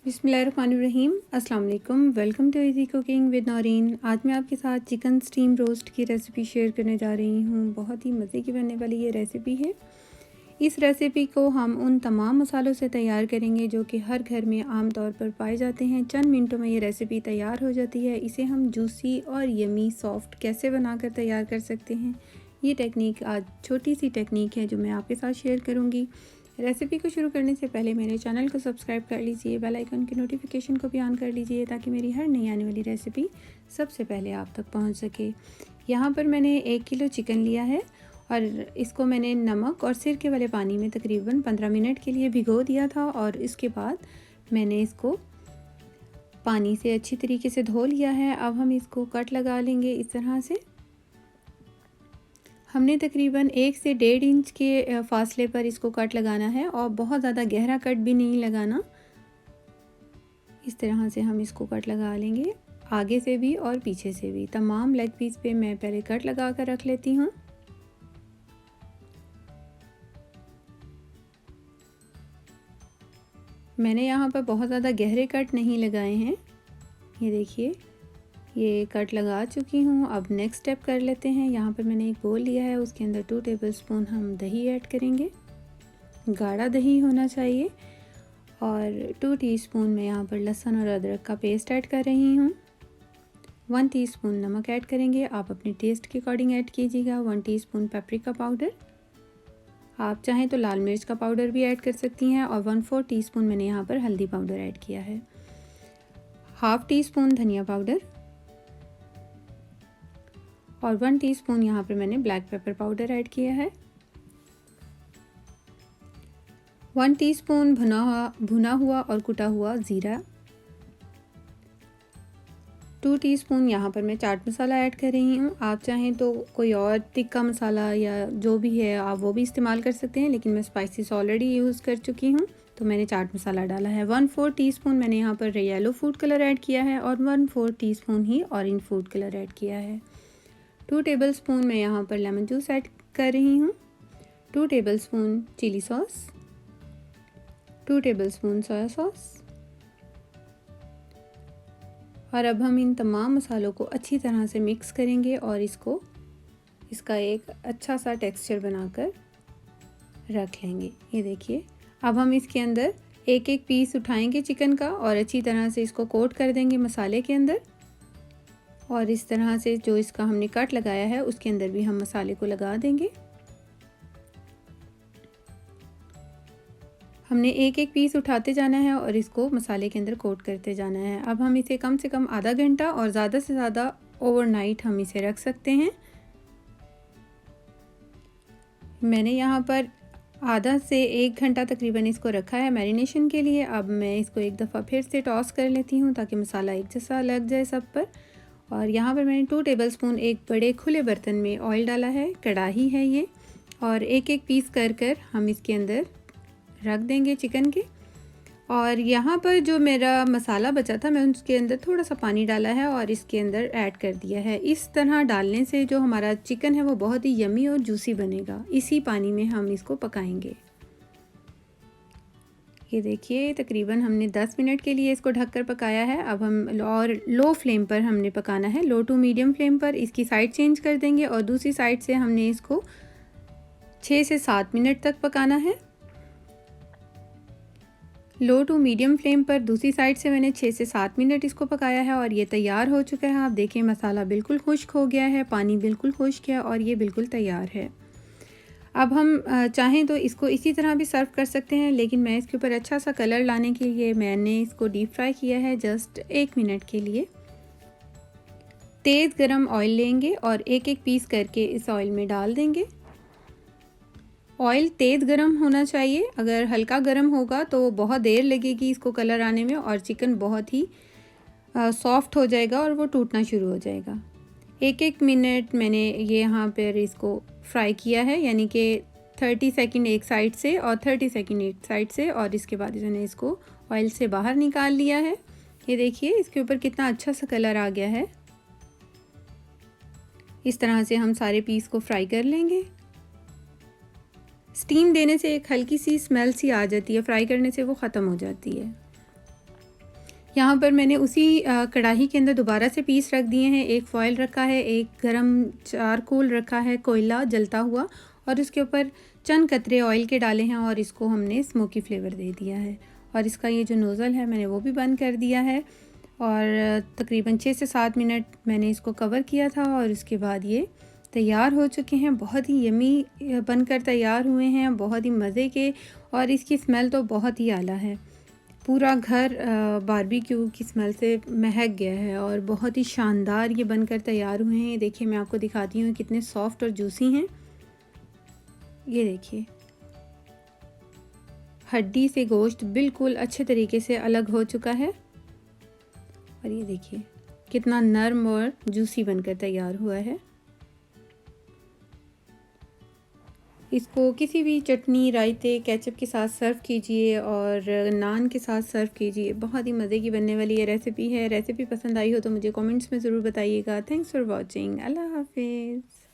बिस्मिल्लाहिर्रहमानिर्रहीम। अस्सलाम वालेकुम। Welcome to easy cooking with Naureen. आज मैं आपके साथ चिकन स्टीम रोस्ट की रेसिपी शेयर करने जा रही हूँ। बहुत ही मज़े की बनने वाली ये रेसिपी है। इस रेसिपी को हम उन तमाम मसालों से तैयार करेंगे जो कि हर घर में आम तौर पर पाए जाते हैं। चंद मिनटों में ये रेसिपी तैयार हो जाती है। इसे हम जूसी और यमी सॉफ्ट कैसे बनाकर तैयार कर सकते हैं, ये टेक्निक आज छोटी सी टेक्निक है जो मैं आपके साथ शेयर करूँगी। रेसिपी को शुरू करने से पहले मेरे चैनल को सब्सक्राइब कर लीजिए, बेल आइकन की नोटिफिकेशन को भी ऑन कर लीजिए ताकि मेरी हर नई आने वाली रेसिपी सबसे पहले आप तक पहुंच सके। यहाँ पर मैंने 1 किलो चिकन लिया है और इसको मैंने नमक और सिरके वाले पानी में तकरीबन 15 मिनट के लिए भिगो दिया था और इसके बाद मैंने इसको पानी से अच्छी तरीके से धो लिया है। अब हम इसको कट लगा लेंगे इस तरह से। हमने तकरीबन 1 से 1.5 इंच के फासले पर इसको कट लगाना है और बहुत ज़्यादा गहरा कट भी नहीं लगाना। इस तरह से हम इसको कट लगा लेंगे, आगे से भी और पीछे से भी। तमाम लेग पीस पे मैं पहले कट लगा कर रख लेती हूँ। मैंने यहाँ पर बहुत ज़्यादा गहरे कट नहीं लगाए हैं। ये देखिए, ये कट लगा चुकी हूँ। अब नेक्स्ट स्टेप कर लेते हैं। यहाँ पर मैंने एक बोल लिया है, उसके अंदर 2 टेबलस्पून हम दही ऐड करेंगे। गाढ़ा दही होना चाहिए। और 2 टीस्पून मैं यहाँ पर लहसुन और अदरक का पेस्ट ऐड कर रही हूँ। 1 टीस्पून नमक ऐड करेंगे, आप अपने टेस्ट के अकॉर्डिंग ऐड कीजिएगा। 1 टीस्पून पेपरिका पाउडर, आप चाहें तो लाल मिर्च का पाउडर भी ऐड कर सकती हैं। और 1/4 टीस्पून मैंने यहाँ पर हल्दी पाउडर ऐड किया है। हाफ टीस्पून धनिया पाउडर और 1 टीस्पून यहाँ पर मैंने ब्लैक पेपर पाउडर ऐड किया है। 1 टीस्पून भुना हुआ और कुटा हुआ ज़ीरा। 2 टीस्पून यहाँ पर मैं चाट मसाला ऐड कर रही हूँ। आप चाहें तो कोई और तिक्का मसाला या जो भी है आप वो भी इस्तेमाल कर सकते हैं, लेकिन मैं स्पाइसेस ऑलरेडी यूज़ कर चुकी हूँ तो मैंने चाट मसाला डाला है। 1/4 टीस्पून मैंने यहाँ पर येलो फूड कलर ऐड किया है और 1/4 टीस्पून ही ऑरेंज फूड कलर ऐड किया है। 2 टेबलस्पून मैं यहाँ पर लेमन जूस ऐड कर रही हूँ। 2 tablespoon chilli sauce, 2 tablespoon soya sauce. और अब हम इन तमाम मसालों को अच्छी तरह से मिक्स करेंगे और इसका एक अच्छा सा टेक्सचर बनाकर रख लेंगे। ये देखिए, अब हम इसके अंदर एक एक पीस उठाएंगे चिकन का और अच्छी तरह से इसको कोट कर देंगे मसाले के अंदर। और इस तरह से जो इसका हमने कट लगाया है उसके अंदर भी हम मसाले को लगा देंगे। हमने एक एक पीस उठाते जाना है और इसको मसाले के अंदर कोट करते जाना है। अब हम इसे कम से कम आधा घंटा और ज़्यादा से ज़्यादा ओवरनाइट हम इसे रख सकते हैं। मैंने यहाँ पर आधा से 1 घंटा तकरीबन इसको रखा है मैरिनेशन के लिए। अब मैं इसको एक दफ़ा फिर से टॉस कर लेती हूँ ताकि मसाला एक जैसा लग जाए सब पर। और यहाँ पर मैंने 2 टेबलस्पून एक बड़े खुले बर्तन में ऑयल डाला है, कढ़ाई है ये, और एक एक पीस कर हम इसके अंदर रख देंगे चिकन के। और यहाँ पर जो मेरा मसाला बचा था मैं उसके अंदर थोड़ा सा पानी डाला है और इसके अंदर ऐड कर दिया है। इस तरह डालने से जो हमारा चिकन है वो बहुत ही यमी और जूसी बनेगा। इसी पानी में हम इसको पकाएंगे। ये देखिए, तकरीबन हमने 10 मिनट के लिए इसको ढककर पकाया है। अब हम और लो फ्लेम पर हमने पकाना है, लो टू मीडियम फ्लेम पर। इसकी साइड चेंज कर देंगे और दूसरी साइड से हमने इसको 6 से 7 मिनट तक पकाना है। लो टू मीडियम फ्लेम पर दूसरी साइड से मैंने 6 से 7 मिनट इसको पकाया है और ये तैयार हो चुका है। आप देखें, मसाला बिल्कुल खुश्क हो गया है, पानी बिल्कुल खुश्क है और ये बिल्कुल तैयार है। अब हम चाहें तो इसको इसी तरह भी सर्व कर सकते हैं, लेकिन मैं इसके ऊपर अच्छा सा कलर लाने के लिए मैंने इसको डीप फ्राई किया है जस्ट 1 मिनट के लिए। तेज़ गरम ऑयल लेंगे और एक एक पीस करके इस ऑयल में डाल देंगे। ऑयल तेज़ गरम होना चाहिए, अगर हल्का गरम होगा तो बहुत देर लगेगी इसको कलर आने में और चिकन बहुत ही सॉफ्ट हो जाएगा और वो टूटना शुरू हो जाएगा। एक एक मिनट मैंने ये यहाँ पर इसको फ्राई किया है, यानी कि 30 सेकंड एक साइड से और 30 सेकंड एक साइड से, और इसके बाद मैंने इसको ऑयल से बाहर निकाल लिया है। ये देखिए, इसके ऊपर कितना अच्छा सा कलर आ गया है। इस तरह से हम सारे पीस को फ्राई कर लेंगे। स्टीम देने से एक हल्की सी स्मेल सी आ जाती है, फ्राई करने से वो ख़त्म हो जाती है। यहाँ पर मैंने उसी कढ़ाई के अंदर दोबारा से पीस रख दिए हैं। एक फॉयल रखा है, एक गरम चारकोल रखा है, कोयला जलता हुआ, और उसके ऊपर चंद कतरे ऑयल के डाले हैं और इसको हमने स्मोकी फ्लेवर दे दिया है। और इसका ये जो नोज़ल है मैंने वो भी बंद कर दिया है और तकरीबन 6 से 7 मिनट मैंने इसको कवर किया था और उसके बाद ये तैयार हो चुके हैं। बहुत ही यमी बनकर तैयार हुए हैं, बहुत ही मज़े के, और इसकी स्मेल तो बहुत ही आला है। पूरा घर बारबेक्यू की स्मेल से महक गया है और बहुत ही शानदार ये बनकर तैयार हुए हैं। देखिए मैं आपको दिखाती हूँ कितने सॉफ्ट और जूसी हैं। ये देखिए हड्डी से गोश्त बिल्कुल अच्छे तरीके से अलग हो चुका है और ये देखिए कितना नरम और जूसी बनकर तैयार हुआ है। इसको किसी भी चटनी, रायते, केचप के साथ सर्व कीजिए और नान के साथ सर्व कीजिए। बहुत ही मज़े की बनने वाली ये रेसिपी है। रेसिपी पसंद आई हो तो मुझे कमेंट्स में ज़रूर बताइएगा। Thanks for watching. अल्लाह हाफिज़।